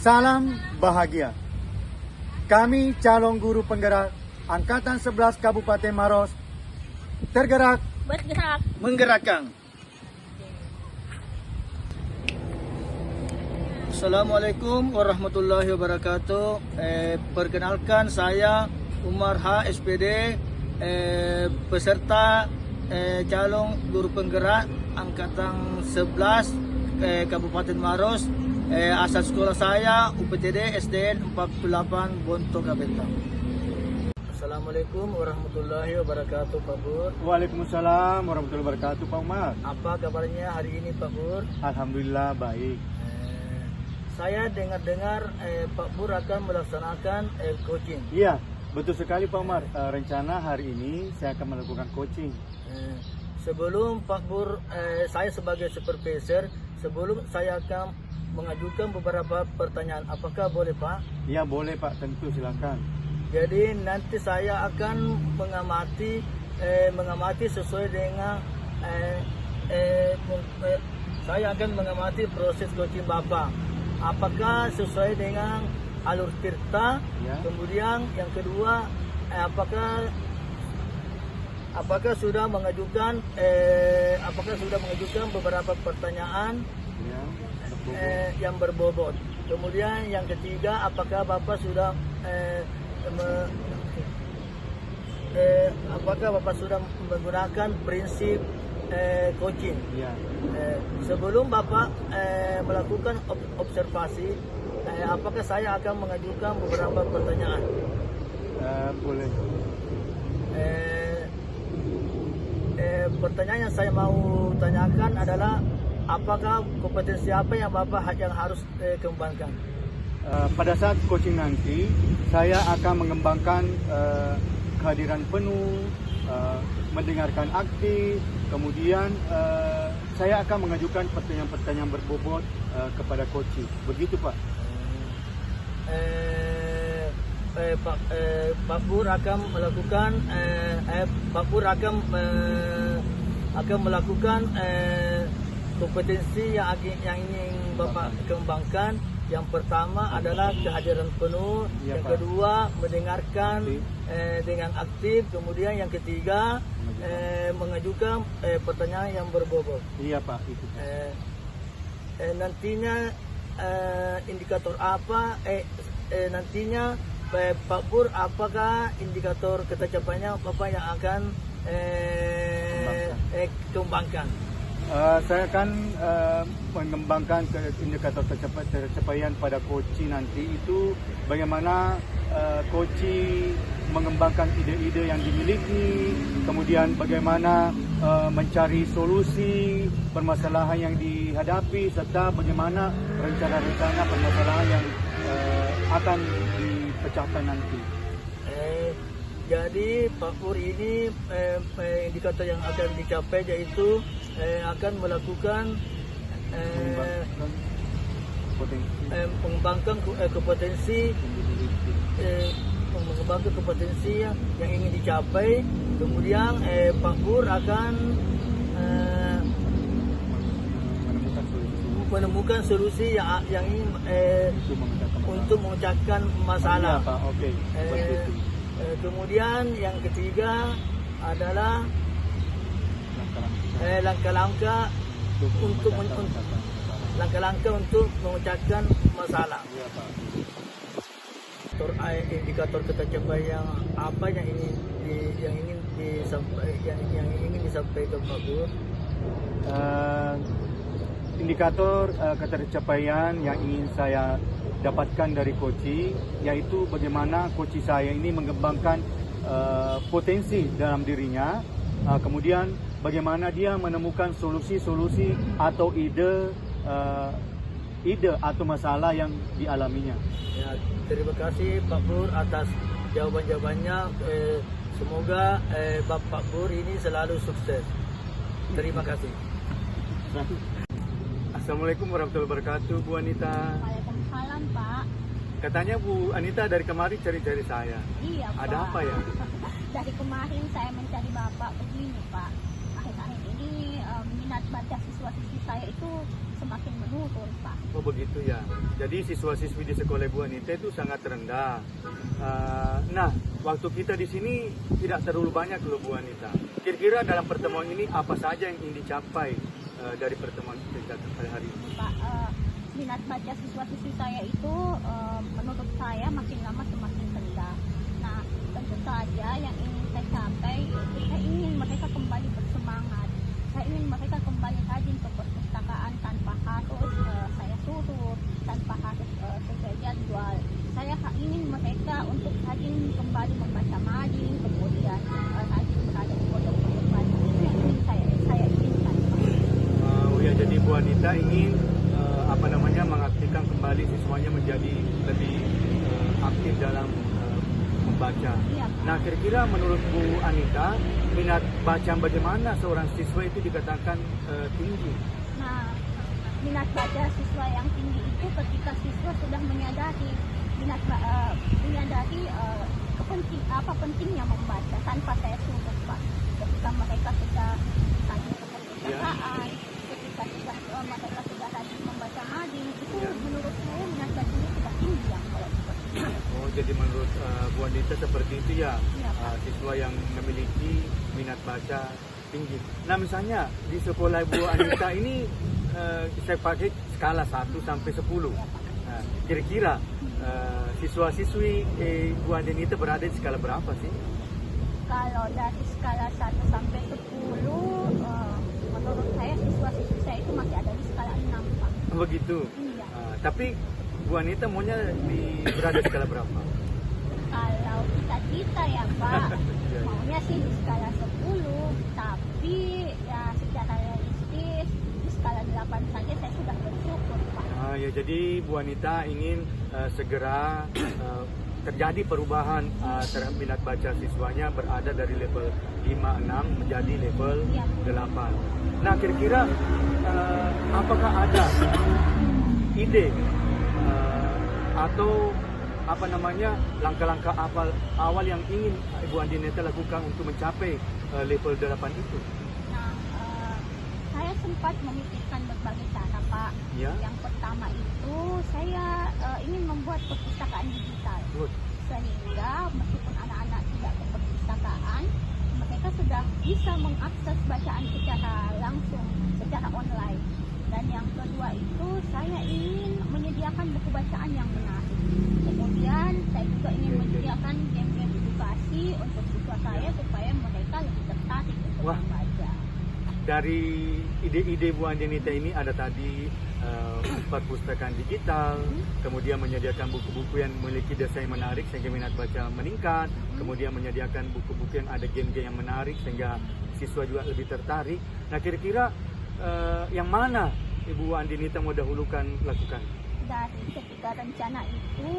Salam bahagia. Kami calon guru penggerak Angkatan 11 Kabupaten Maros tergerak, bergerak, menggerakkan. Assalamualaikum warahmatullahi wabarakatuh. Perkenalkan saya Umar H. SPD, peserta calon guru penggerak Angkatan 11 Kabupaten Maros. Asal sekolah saya UPTD SDN 48 Bonto Kabentang. Assalamualaikum warahmatullahi wabarakatuh Pak Bur. Waalaikumsalam warahmatullahi wabarakatuh Pak Umar. Apa kabarnya hari ini Pak Bur? Alhamdulillah baik. Saya dengar-dengar Pak Bur akan melaksanakan coaching. Iya, betul sekali Pak Umar. Rencana hari ini saya akan melakukan coaching. Sebelum Pak Bur, saya sebagai supervisor, sebelum saya akan mengajukan beberapa pertanyaan, apakah boleh Pak? Iya boleh Pak, tentu silakan. Jadi nanti saya akan mengamati sesuai dengan saya akan mengamati proses coaching Bapak. Apakah sesuai dengan alur tirta? Ya. Kemudian yang kedua, apakah sudah mengajukan beberapa pertanyaan yang berbobot. Kemudian yang ketiga, apakah Bapak sudah menggunakan prinsip coaching? Ya. Sebelum Bapak melakukan observasi, apakah saya akan mengajukan beberapa pertanyaan? Boleh. Pertanyaan yang saya mau tanyakan adalah, apakah kompetensi apa yang Bapak yang harus kembangkan? Pada saat coaching nanti, saya akan mengembangkan kehadiran penuh, mendengarkan aktif, kemudian saya akan mengajukan pertanyaan-pertanyaan berbobot kepada coaching. Begitu Pak. Pak Bur akan melakukan kompetensi yang ingin Bapak kembangkan. Yang pertama adalah kehadiran penuh, Ya, yang Pak. kedua mendengarkan dengan aktif, kemudian yang ketiga mengajukan pertanyaan yang berbobot. Iya Pak, itu. Nantinya indikator apa? Nantinya Pak Bur, apakah indikator tercapainya Bapak yang akan kembangkan? Saya akan mengembangkan indikator tercapaian pada coaching nanti itu bagaimana coaching mengembangkan ide-ide yang dimiliki, kemudian bagaimana mencari solusi permasalahan yang dihadapi, serta bagaimana rencana-rencana permasalahan yang akan dipecahkan nanti. Jadi Pak Pur ini indikator yang akan dicapai yaitu akan melakukan mengembangkan kompetensi yang ingin dicapai. Kemudian Pak Pur akan menemukan solusi yang ingin untuk memecahkan masalah. Pak. Oke. Kemudian yang ketiga adalah langkah-langkah untuk memecahkan masalah. Iya, Pak. Indikator tercapaian apa yang ingin disampaikan Pak Bur? Indikator ketercapaian yang ingin saya dapatkan dari coaching, yaitu bagaimana coaching saya ini mengembangkan potensi dalam dirinya, kemudian bagaimana dia menemukan solusi-solusi atau ide atau masalah yang dialaminya. Ya, terima kasih Pak Bur atas jawaban-jawabannya. Semoga Bapak Bur ini selalu sukses. Terima kasih. Assalamualaikum warahmatullahi wabarakatuh, Bu Anita. Waalaikumsalam Pak. Katanya Bu Anita dari kemarin cari-cari saya. Iya Pak. Ada apa ya? Dari kemarin saya mencari Bapak begini Pak. Akhir-akhir ini minat minat baca siswa-siswi saya itu semakin menurun, Pak. Oh begitu ya. Jadi siswa-siswi di sekolah Ibu Anita itu sangat rendah. Nah, waktu kita di sini tidak terlalu banyak loh Bu Anita. Kira-kira dalam pertemuan ini apa saja yang ingin dicapai dari pertemuan kita pada hari ini? Pak, minat baca siswa-siswi saya itu menurut saya makin lama semakin rendah. Nah, tentu saja yang ingin saya capai, saya ingin mereka kembali bersemangat. Saya ingin mereka kembali rajin ke perpustakaan tanpa harus saya suruh, tanpa harus sesuai jadwal. Saya ingin mereka untuk rajin kembali membaca mading, kemudian rajin berada di pondok-pondok baca. Itu yang ingin saya inginkan. Oh ya, jadi Bu Anita ingin mengaktifkan kembali siswanya menjadi lebih aktif dalam membaca. Iya, Pak. Nah, kira-kira menurut Bu Anita, minat baca bagaimana seorang siswa itu dikatakan tinggi? Nah, minat baca siswa yang tinggi itu ketika siswa sudah menyadari pentingnya membaca tanpa saya suruh, Pak. Ketika mereka sudah rajin ke perpustakaan, ketika mereka sudah rajin membaca mading, itu menurut saya minat bacanya sudah tinggi ya kalau seperti itu. Oh, jadi menurut Bu Anita seperti itu ya, Iya, Pak. siswa yang memiliki minat baca tinggi. Nah, misalnya di sekolah Bu Anita ini saya pakai skala 1 sampai 10. Iya, Pak. Nah, kira-kira siswa-siswi Bu Anita berada di skala berapa sih? Kalau dari skala 1 sampai 10, menurut saya siswa-siswi saya itu masih ada di skala 6, Pak. Begitu. Iya. Tapi Bu Anita maunya berada di skala berapa? Kalau kita ya Pak, Iya. maunya sih di skala 10, tapi ya secara realistis di skala 8 saja saya sudah bersyukur, Pak. Ya, jadi Bu Anita ingin segera terjadi perubahan terhadap minat baca siswanya berada dari level 5-6 menjadi level Iya. 8. Nah, kira-kira apakah ada ide atau langkah-langkah awal yang ingin Ibu Anita lakukan untuk mencapai level 8 itu? Nah, saya sempat memikirkan berbagai cara, Pak. Ya. Yang pertama itu saya ingin membuat perpustakaan digital. Good. Sehingga meskipun anak-anak tidak ke perpustakaan, mereka sudah bisa mengakses bacaan secara langsung, secara online. Dan yang kedua itu saya ingin menyediakan buku bacaan yang menarik. Kemudian saya juga ingin menyediakan game-game edukasi untuk siswa saya supaya mereka lebih tertarik untuk Wah. membaca. Dari ide-ide Bu Anita ini ada tadi perpustakaan digital, kemudian menyediakan buku-buku yang memiliki desain menarik sehingga minat baca meningkat, kemudian menyediakan buku-buku yang ada game-game yang menarik sehingga siswa juga lebih tertarik. Nah, kira-kira yang mana Ibu Anita mau dahulukan lakukan? Dari ketiga rencana itu,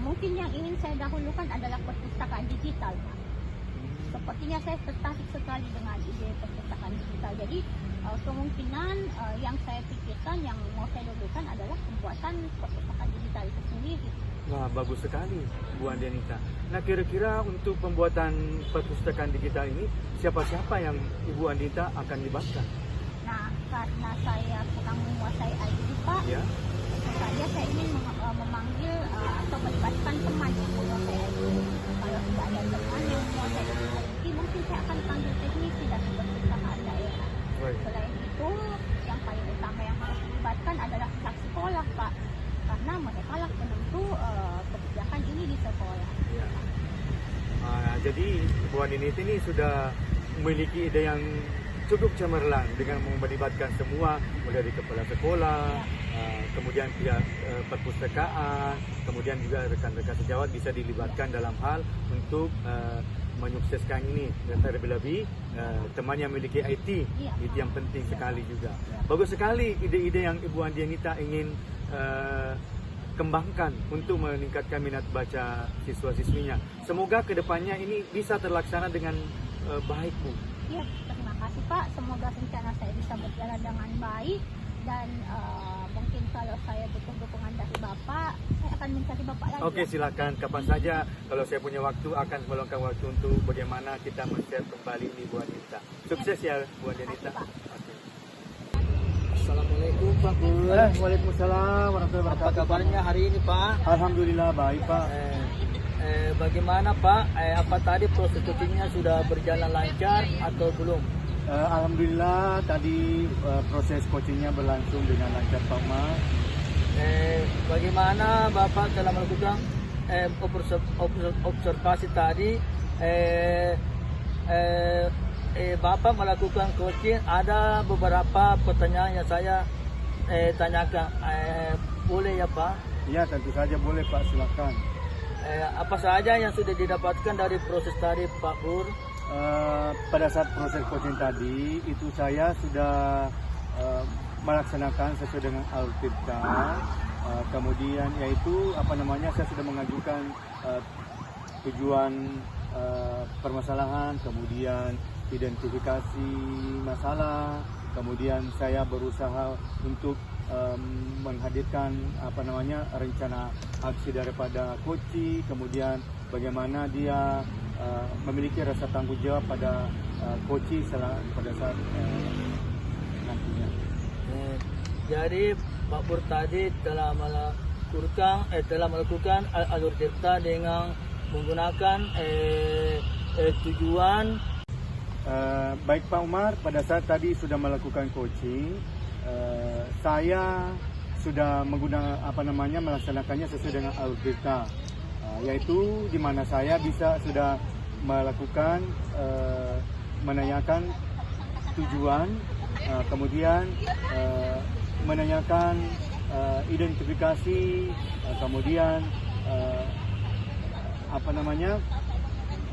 mungkin yang ingin saya dahulukan adalah perpustakaan digital, Pak. Sepertinya saya tertarik sekali dengan ide perpustakaan digital. Jadi kemungkinan yang saya pikirkan, yang mau saya dahulukan adalah pembuatan perpustakaan digital itu sendiri. Wah, bagus sekali Bu Anita. Nah, kira-kira untuk pembuatan perpustakaan digital ini siapa-siapa yang Ibu Anita akan libatkan? Nah, karena saya kurang menguasai IT, Pak, Ya. tentu saja saya ingin memanggil atau melibatkan teman yang menguasai IT. Kalau tidak ada teman yang menguasai IT, mungkin saya akan panggil teknisi dari perpustakaan daerah. Baik. Selain itu, yang paling utama yang harus dilibatkan adalah pihak sekolah, Pak. Karena mereka lah penentu kebijakan ini di sekolah. Ya. Jadi Bu Anita ini sudah memiliki ide yang cukup cemerlang dengan melibatkan semua, mulai dari kepala sekolah, kemudian pihak perpustakaan, kemudian juga rekan-rekan sejawat bisa dilibatkan dalam hal untuk menyukseskan ini. Dan terlebih-lebih teman yang memiliki IT, itu yang penting sekali juga. Bagus sekali ide-ide yang Ibu Anita ingin kembangkan untuk meningkatkan minat baca siswa-siswinya. Semoga kedepannya ini bisa terlaksana dengan baik, Bu. Ya, terima kasih Pak. Semoga rencana saya bisa berjalan dengan baik dan mungkin kalau saya butuh dukungan dari Bapak, saya akan mencari Bapak lagi. Oke, silakan. Kapan saja kalau saya punya waktu akan meluangkan waktu untuk bagaimana kita men-share kembali ini Bu Anita. Sukses ya Bu Anita. Terima kasih, Pak. Oke. Assalamualaikum Pak Pur. Waalaikumsalam warahmatullahi Apa wabarakatuh. kabarnya hari ini Pak? Alhamdulillah baik Pak. Bagaimana Pak? Apa tadi proses coachingnya sudah berjalan lancar atau belum? Alhamdulillah tadi proses coachingnya berlangsung dengan lancar Pak Umar. Bagaimana Bapak telah melakukan observasi tadi? Bapak melakukan coaching, ada beberapa pertanyaan yang saya tanyakan. Boleh ya Pak? Ya tentu saja boleh Pak, silakan. Apa saja yang sudah didapatkan dari proses tadi Pak Pur? Pada saat proses coaching tadi itu saya sudah melaksanakan sesuai dengan Al-Tirta. Kemudian yaitu saya sudah mengajukan tujuan permasalahan, kemudian identifikasi masalah, kemudian saya berusaha untuk menghadirkan rencana aksi daripada coach, kemudian bagaimana dia memiliki rasa tanggung jawab pada coach pada saat nantinya. Jadi Pak Pur tadi telah melakukan alur tirta dengan menggunakan tujuan. Baik Pak Umar, pada saat tadi sudah melakukan coaching, saya sudah melaksanakannya sesuai dengan alur tirta, yaitu di mana saya sudah melakukan menanyakan tujuan, kemudian menanyakan identifikasi, kemudian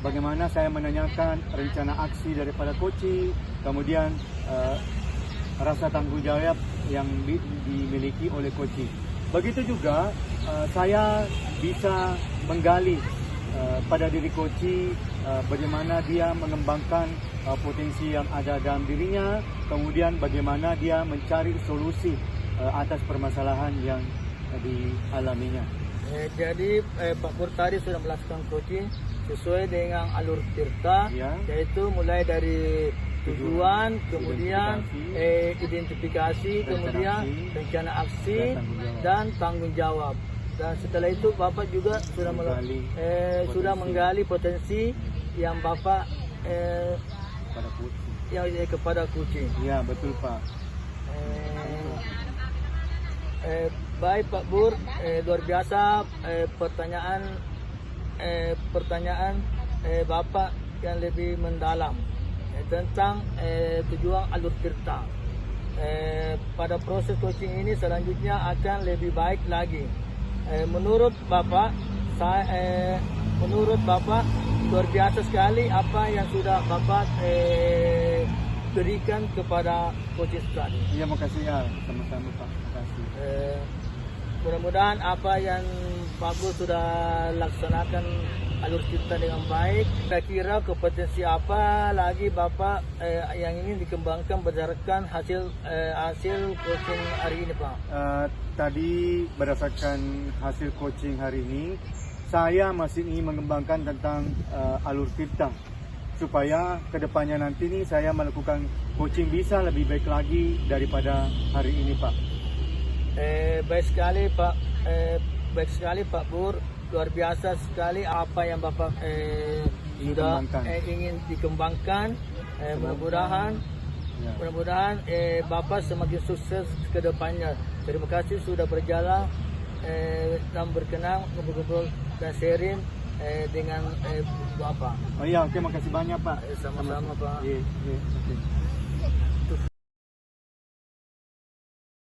bagaimana saya menanyakan rencana aksi daripada coach, kemudian rasa tanggung jawab yang dimiliki oleh coach. Begitu juga saya bisa menggali pada diri coach bagaimana dia mengembangkan potensi yang ada dalam dirinya, kemudian bagaimana dia mencari solusi atas permasalahan yang dialaminya. Jadi Pak Pur tadi sudah melakukan coaching sesuai dengan alur tirta, Ya. yaitu mulai dari tujuan, kemudian identifikasi, kemudian rencana aksi dan tanggung jawab. Dan setelah itu Bapak juga sudah menggali potensi yang Bapak Pada coach. kepada coaching. Ya betul Pak. Baik Pak Pur, luar biasa pertanyaan Bapak yang lebih mendalam tentang tujuan alur tirta. Pada proses coaching ini selanjutnya akan lebih baik lagi. Menurut Bapak luar biasa sekali apa yang sudah Bapak berikan kepada coaching tadi. Iya makasih ya, sama-sama Pak. Makasih. Mudah-mudahan apa yang Pak Pur sudah laksanakan alur tirta dengan baik. Kira-kira kompetensi apa lagi Bapak yang ingin dikembangkan berdasarkan hasil coaching hari ini Pak? Tadi berdasarkan hasil coaching hari ini, saya masih ingin mengembangkan tentang alur tirta supaya kedepannya nanti nih saya melakukan coaching bisa lebih baik lagi daripada hari ini Pak. Baik sekali Pak Pur, luar biasa sekali apa yang Bapak sudah ingin dikembangkan. Mudah-mudahan Bapak semakin sukses ke depannya. Terima kasih sudah berjalan dan berkenan ngobrol dan sharing dengan Bapak. Oh iya, oke, makasih banyak Pak. Sama-sama Pak. Iya, oke.